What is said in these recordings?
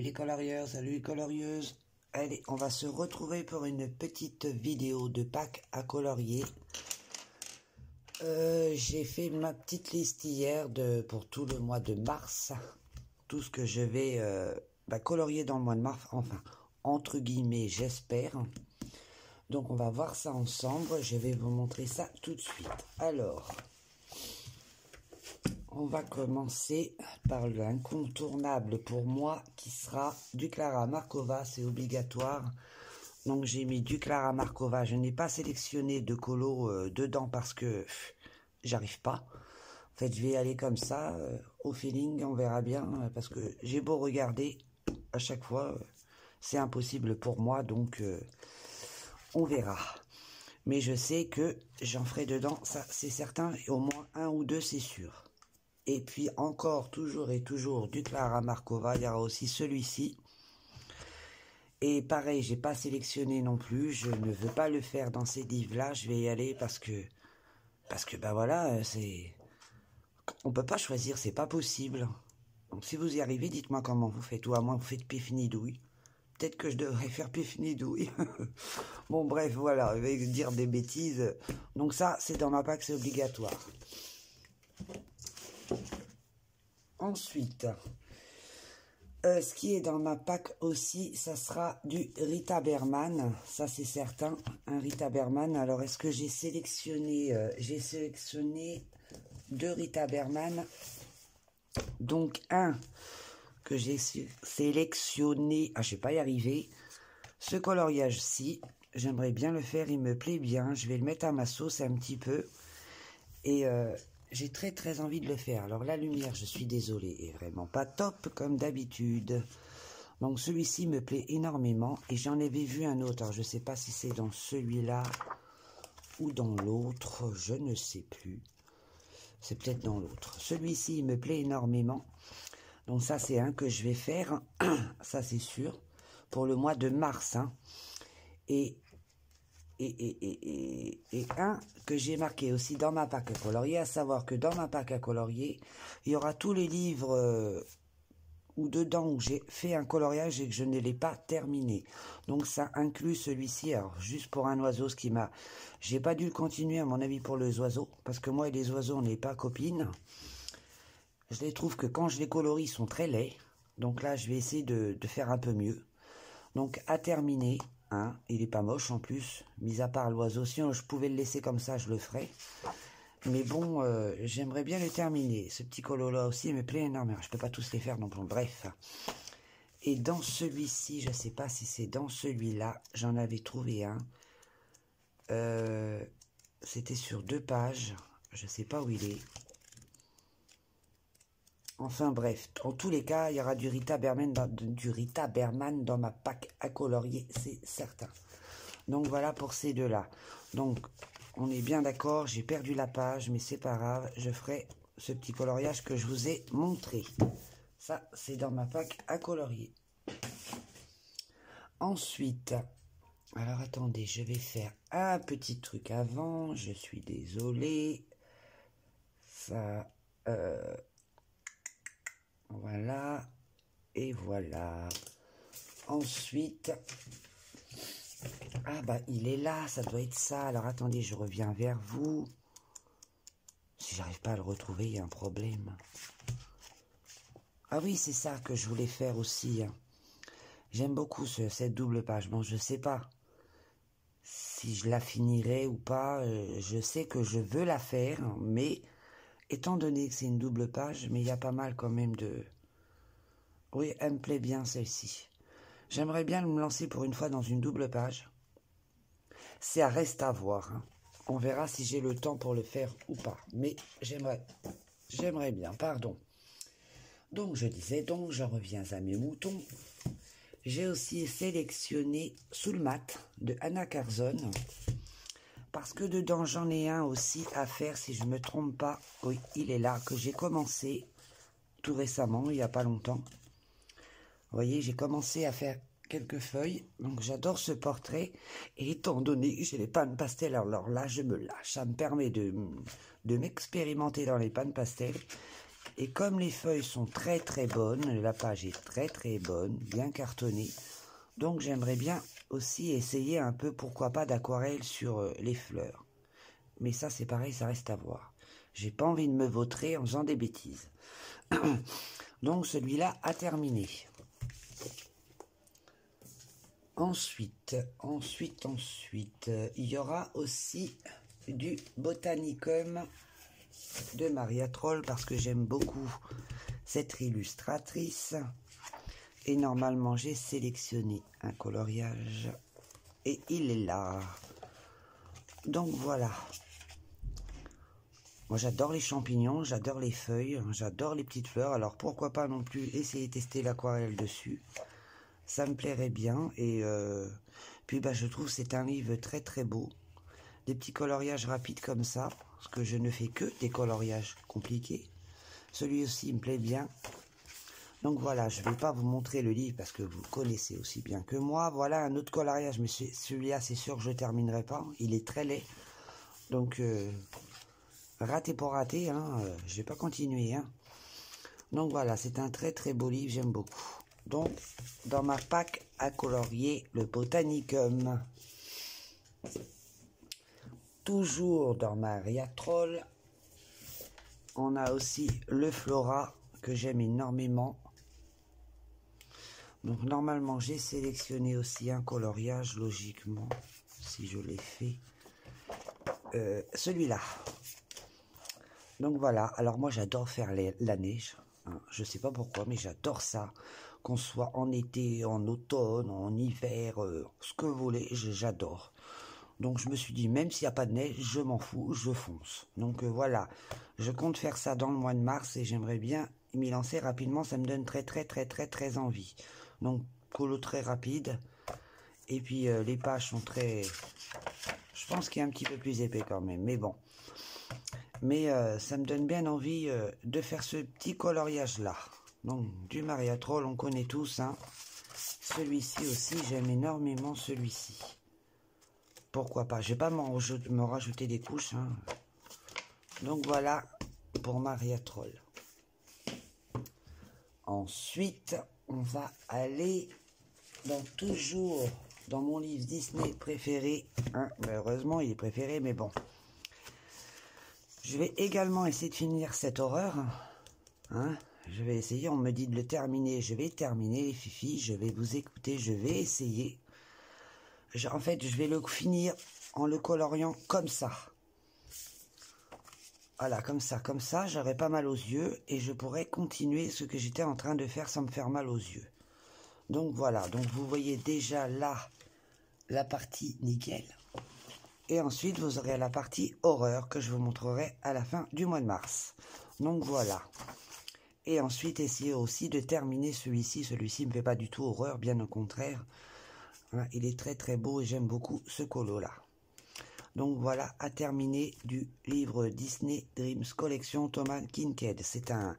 les colorieurs, salut les colorieuses. Allez, on va se retrouver pour une petite vidéo de Pâques à colorier. J'ai fait ma petite liste hier pour tout le mois de mars. Tout ce que je vais colorier dans le mois de mars, enfin, entre guillemets, j'espère. Donc on va voir ça ensemble, je vais vous montrer ça tout de suite. Alors, on va commencer par l'incontournable pour moi qui sera du Clara Markova, c'est obligatoire. Donc j'ai mis du Clara Markova, je n'ai pas sélectionné de colo dedans parce que j'arrive pas. En fait je vais aller comme ça, au feeling, on verra bien, parce que j'ai beau regarder à chaque fois, c'est impossible pour moi, donc on verra. Mais je sais que j'en ferai dedans, ça c'est certain, et au moins un ou deux c'est sûr. Et puis encore, toujours et toujours, du Clara Markova. Il y aura aussi celui-ci. Et pareil, j'ai pas sélectionné non plus. Je ne veux pas le faire dans ces livres-là. Je vais y aller parce que ben voilà, c'est... On peut pas choisir, c'est pas possible. Donc si vous y arrivez, dites-moi comment vous faites. Ou à moins vous faites pif-nidouille. Peut-être que je devrais faire pif-nidouille. Bon bref, voilà, je vais dire des bêtises. Donc ça, c'est dans ma pack, c'est obligatoire. Ensuite, ce qui est dans ma pack aussi, ça sera du Rita Berman, ça c'est certain, un Rita Berman. Alors est-ce que j'ai sélectionné deux Rita Berman, donc un que j'ai sélectionné, je vais pas y arriver, ce coloriage-ci, j'aimerais bien le faire, il me plaît bien, je vais le mettre à ma sauce un petit peu, et j'ai très envie de le faire. Alors la lumière, je suis désolé, est vraiment pas top comme d'habitude. Donc celui-ci me plaît énormément et j'en avais vu un autre. Alors je sais pas si c'est dans celui-là ou dans l'autre, je ne sais plus. C'est peut-être dans l'autre. Celui-ci me plaît énormément. Donc ça c'est un que je vais faire, ça c'est sûr, pour le mois de mars. Hein. Et un que j'ai marqué aussi dans ma pack à colorier, à savoir que dans ma pack à colorier, il y aura tous les livres où dedans où j'ai fait un coloriage et que je ne l'ai pas terminé. Donc ça inclut celui-ci. Alors juste pour un oiseau, ce qui m'a... J'ai pas dû le continuer à mon avis pour les oiseaux, parce que moi et les oiseaux on n'est pas copines. Je les trouve que quand je les colorie, ils sont très laids. Donc là je vais essayer de faire un peu mieux. Donc à terminer. Hein, il est pas moche en plus, mis à part l'oiseau. Si je pouvais le laisser comme ça, je le ferais. Mais bon, j'aimerais bien le terminer. Ce petit colo là aussi me plaît énormément. Je peux pas tous les faire, donc bon, bref. Et dans celui-ci, je sais pas si c'est dans celui-là, j'en avais trouvé un. C'était sur 2 pages. Je sais pas où il est. Enfin bref, en tous les cas, il y aura du Rita Berman dans ma pack à colorier, c'est certain. Donc voilà pour ces deux-là. Donc on est bien d'accord, j'ai perdu la page, mais c'est pas grave, je ferai ce petit coloriage que je vous ai montré. Ça, c'est dans ma pack à colorier. Ensuite, alors attendez, je vais faire un petit truc avant, je suis désolé. Ça... Voilà, et voilà. Ensuite, ah bah il est là, ça doit être ça. Alors attendez, je reviens vers vous. Si j'arrive pas à le retrouver, il y a un problème. Ah oui, c'est ça que je voulais faire aussi. Hein. J'aime beaucoup cette double page. Bon, je sais pas si je la finirai ou pas. Je sais que je veux la faire, mais... Étant donné que c'est une double page, mais il y a pas mal quand même de... Oui, elle me plaît bien celle-ci. J'aimerais bien me lancer pour une fois dans une double page. C'est à reste à voir. Hein. On verra si j'ai le temps pour le faire ou pas. Mais j'aimerais bien, pardon. Donc je disais, donc j'en reviens à mes moutons. J'ai aussi sélectionné Sous le mat de Anna Carzon. Parce que dedans, j'en ai un aussi à faire, si je ne me trompe pas. Oui, il est là, que j'ai commencé tout récemment, il n'y a pas longtemps. Vous voyez, j'ai commencé à faire quelques feuilles. Donc, j'adore ce portrait. Et étant donné que j'ai les pannes pastel, alors là, je me lâche. Ça me permet de m'expérimenter dans les pannes pastel. Et comme les feuilles sont très très bonnes, la page est très très bonne, bien cartonnée, donc j'aimerais bien aussi essayer un peu, pourquoi pas, d'aquarelle sur les fleurs. Mais ça c'est pareil, ça reste à voir. J'ai pas envie de me vautrer en faisant des bêtises. Donc celui-là a terminé. Ensuite, il y aura aussi du Botanicum de Maria Troll parce que j'aime beaucoup cette illustratrice. Et normalement, j'ai sélectionné un coloriage et il est là. Donc voilà. Moi, j'adore les champignons, j'adore les feuilles, j'adore les petites fleurs. Alors pourquoi pas non plus essayer de tester l'aquarelle dessus. Ça me plairait bien et puis je trouve que c'est un livre très très beau. Des petits coloriages rapides comme ça, parce que je ne fais que des coloriages compliqués. Celui-ci me plaît bien. Donc voilà, je ne vais pas vous montrer le livre parce que vous connaissez aussi bien que moi. Voilà un autre coloriage, mais celui-là c'est sûr que je ne terminerai pas. Il est très laid. Donc raté pour raté, hein, je ne vais pas continuer. Hein. Donc voilà, c'est un très très beau livre, j'aime beaucoup. Donc, dans ma pack à colorier, le Botanicum. Toujours dans Maria Troll, on a aussi le Flora que j'aime énormément. Donc normalement, j'ai sélectionné aussi un coloriage, logiquement, si je l'ai fait. Celui-là. Donc voilà, alors moi j'adore faire la neige. Hein. Je sais pas pourquoi, mais j'adore ça. Qu'on soit en été, en automne, en hiver, ce que vous voulez, j'adore. Donc je me suis dit, même s'il n'y a pas de neige, je m'en fous, je fonce. Donc voilà, je compte faire ça dans le mois de mars et j'aimerais bien m'y lancer rapidement. Ça me donne très envie. Donc colo très rapide. Et puis les pages sont très... Je pense qu'il est un petit peu plus épais quand même, mais bon. Mais ça me donne bien envie de faire ce petit coloriage-là. Donc, du Maria Troll, on connaît tous. Hein. Celui-ci aussi, j'aime énormément celui-ci. Pourquoi pas? Je vais pas me rajouter des couches. Hein. Donc, voilà pour Maria Troll. Ensuite, on va aller toujours dans mon livre Disney préféré. Hein. Heureusement, il est préféré, mais bon. Je vais également essayer de finir cette horreur. Hein. Je vais essayer, on me dit de le terminer, je vais terminer les fifis, je vais vous écouter, je vais essayer. En fait, je vais le finir en le coloriant comme ça. Voilà, comme ça, j'aurai pas mal aux yeux et je pourrai continuer ce que j'étais en train de faire sans me faire mal aux yeux. Donc voilà, donc vous voyez déjà là la partie nickel. Et ensuite, vous aurez la partie horreur que je vous montrerai à la fin du mois de mars. Donc voilà. Et ensuite, essayez aussi de terminer celui-ci. Celui-ci ne me fait pas du tout horreur, bien au contraire. Voilà, il est très beau et j'aime beaucoup ce colo-là. Donc voilà, à terminer du livre Disney Dreams Collection Thomas Kinkade. C'est un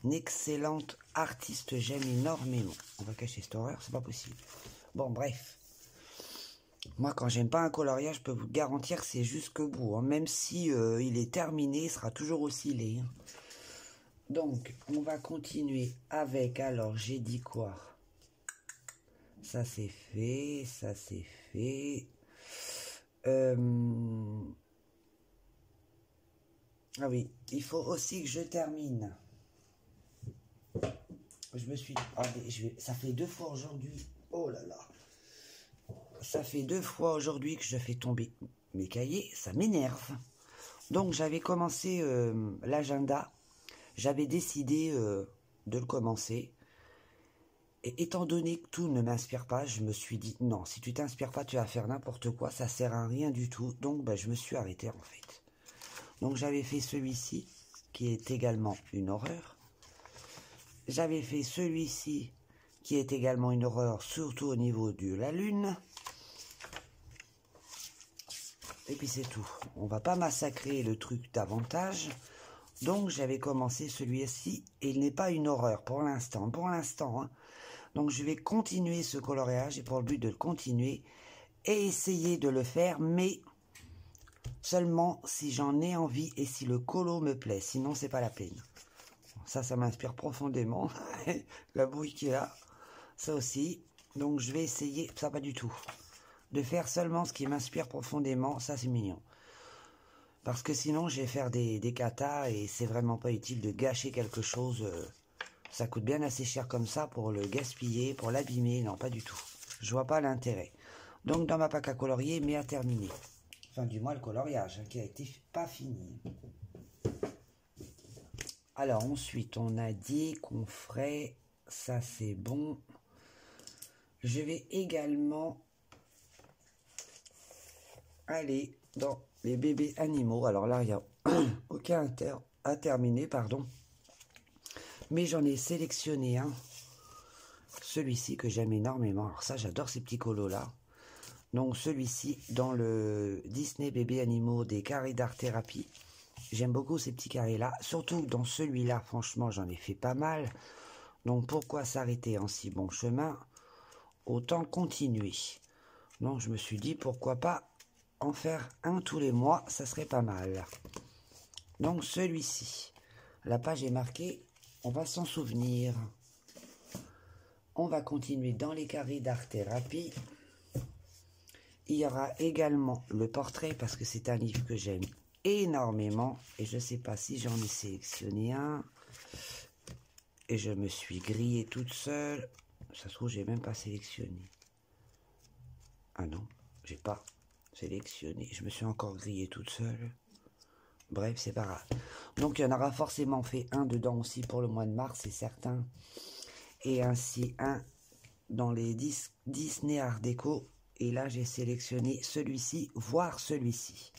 excellent artiste, j'aime énormément. On va cacher cette horreur, c'est pas possible. Bon, bref. Moi, quand j'aime pas un coloriage, je peux vous garantir que c'est jusqu'au bout. Hein. Même si il est terminé, il sera toujours aussi laid. Hein. Donc, on va continuer avec, alors, j'ai dit quoi? Ça, c'est fait, ça, c'est fait. Ah oui, il faut aussi que je termine. Je me suis dit, ça fait 2 fois aujourd'hui. Oh là là. Ça fait 2 fois aujourd'hui que je fais tomber mes cahiers. Ça m'énerve. Donc, j'avais commencé l'agenda. J'avais décidé de le commencer. Et étant donné que tout ne m'inspire pas, je me suis dit, non, si tu t'inspires pas, tu vas faire n'importe quoi, ça sert à rien du tout. Donc, je me suis arrêté en fait. Donc, j'avais fait celui-ci, qui est également une horreur. J'avais fait celui-ci, qui est également une horreur, surtout au niveau de la lune. Et puis c'est tout. On va pas massacrer le truc davantage. Donc, j'avais commencé celui-ci, et il n'est pas une horreur pour l'instant. Pour l'instant, hein. Donc, je vais continuer ce coloriage, j'ai pour le but de le continuer et essayer de le faire, mais seulement si j'en ai envie et si le colo me plaît. Sinon, c'est pas la peine. Ça m'inspire profondément. La bouille qu'il a, ça aussi. Donc je vais essayer, ça pas du tout, de faire seulement ce qui m'inspire profondément. Ça c'est mignon. Parce que sinon je vais faire des katas et c'est vraiment pas utile de gâcher quelque chose. Ça coûte bien assez cher comme ça pour le gaspiller, pour l'abîmer. Non, pas du tout. Je vois pas l'intérêt. Donc dans ma pack à colorier, mais à terminer. Enfin du moins le coloriage, hein, qui a été pas fini. Alors ensuite, on a dit qu'on ferait, ça c'est bon. Je vais également aller dans les bébés animaux. Alors là, il n'y a aucun à terminer, pardon. Mais j'en ai sélectionné un. Celui-ci que j'aime énormément. Alors ça, j'adore ces petits colos là. Donc celui-ci, dans le Disney bébés animaux des carrés d'art thérapie. J'aime beaucoup ces petits carrés là. Surtout dans celui-là, franchement, j'en ai fait pas mal. Donc pourquoi s'arrêter en si bon chemin? Autant continuer. Donc je me suis dit pourquoi pas en faire un tous les mois, ça serait pas mal. Donc celui-ci, la page est marquée, on va s'en souvenir. On va continuer dans les carrés d'art thérapie. Il y aura également le portrait parce que c'est un livre que j'aime énormément et je sais pas si j'en ai sélectionné un et je me suis grillée toute seule. Ça se trouve j'ai même pas sélectionné. Ah non, j'ai pas sélectionné. Je me suis encore grillée toute seule. Bref, c'est pas grave. Donc il y en aura forcément fait un dedans aussi pour le mois de mars, c'est certain. Et ainsi un dans les Disney Art Déco. Et là j'ai sélectionné celui-ci, voire celui-ci.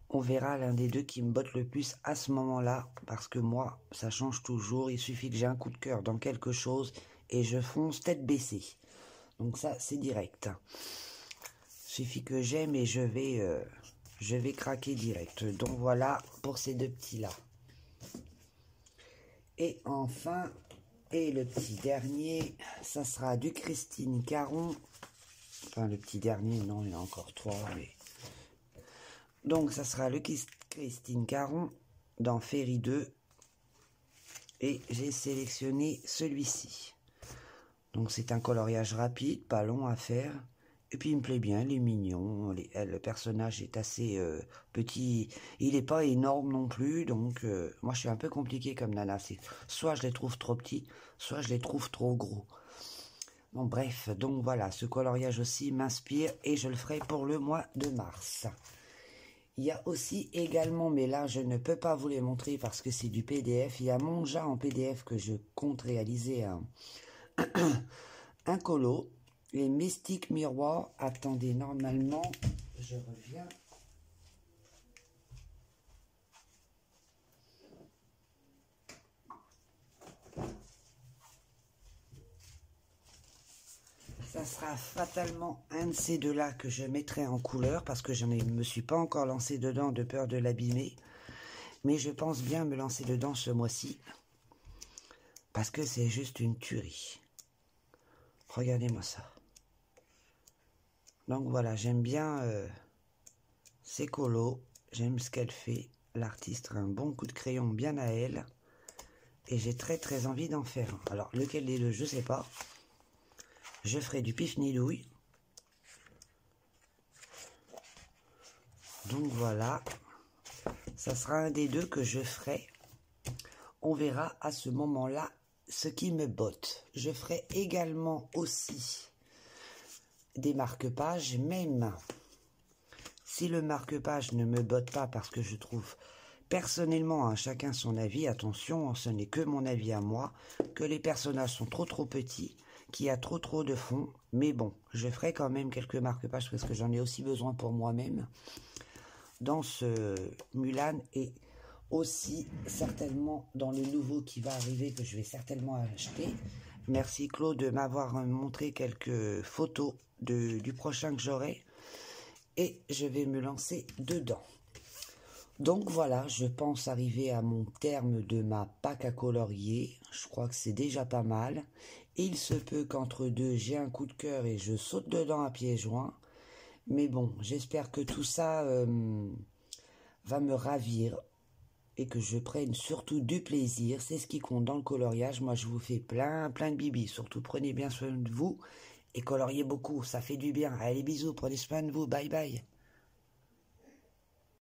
On verra l'un des deux qui me botte le plus à ce moment-là. Parce que moi, ça change toujours. Il suffit que j'ai un coup de cœur dans quelque chose et je fonce tête baissée. Donc ça, c'est direct. Il suffit que j'aime et je vais craquer direct. Donc voilà pour ces deux petits-là. Et enfin, et le petit dernier, ça sera du Christine Caron. Enfin, le petit dernier, non, il y en a encore trois. Mais... Donc ça sera le Christine Caron dans Ferry 2. Et j'ai sélectionné celui-ci. Donc c'est un coloriage rapide, pas long à faire. Et puis il me plaît bien, il est mignon. Le personnage est assez petit. Il n'est pas énorme non plus. Donc moi je suis un peu compliqué comme nana. Soit je les trouve trop petits, soit je les trouve trop gros. Bon bref, donc voilà, ce coloriage aussi m'inspire. Et je le ferai pour le mois de mars. Il y a aussi également, mais là je ne peux pas vous les montrer parce que c'est du PDF. Il y a mon Monja en PDF que je compte réaliser un colo. Les mystiques miroirs. Attendez, normalement, je reviens. Ça sera fatalement un de ces deux-là que je mettrai en couleur parce que je ne me suis pas encore lancé dedans de peur de l'abîmer. Mais je pense bien me lancer dedans ce mois-ci parce que c'est juste une tuerie. Regardez-moi ça. Donc voilà, j'aime bien ces colos. J'aime ce qu'elle fait. L'artiste a un bon coup de crayon bien à elle. Et j'ai très envie d'en faire un. Alors, lequel des deux, je sais pas. Je ferai du pif-nidouille. Donc voilà. Ça sera un des deux que je ferai. On verra à ce moment-là ce qui me botte. Je ferai également aussi des marque-pages, même si le marque-page ne me botte pas parce que je trouve personnellement, hein, chacun son avis, attention, ce n'est que mon avis à moi, que les personnages sont trop petits, qu'il y a trop de fond, mais bon, je ferai quand même quelques marque-pages parce que j'en ai aussi besoin pour moi-même dans ce Mulan et aussi certainement dans le nouveau qui va arriver que je vais certainement acheter. Merci Claude de m'avoir montré quelques photos du prochain que j'aurai et je vais me lancer dedans. Donc voilà, je pense arriver à mon terme de ma pack à colorier. Je crois que c'est déjà pas mal. Il se peut qu'entre deux, j'ai un coup de cœur et je saute dedans à pieds joints. Mais bon, j'espère que tout ça va me ravir et que je prenne surtout du plaisir. C'est ce qui compte dans le coloriage. Moi, je vous fais plein de bibis. Surtout, prenez bien soin de vous et coloriez beaucoup. Ça fait du bien. Allez, bisous. Prenez soin de vous. Bye bye.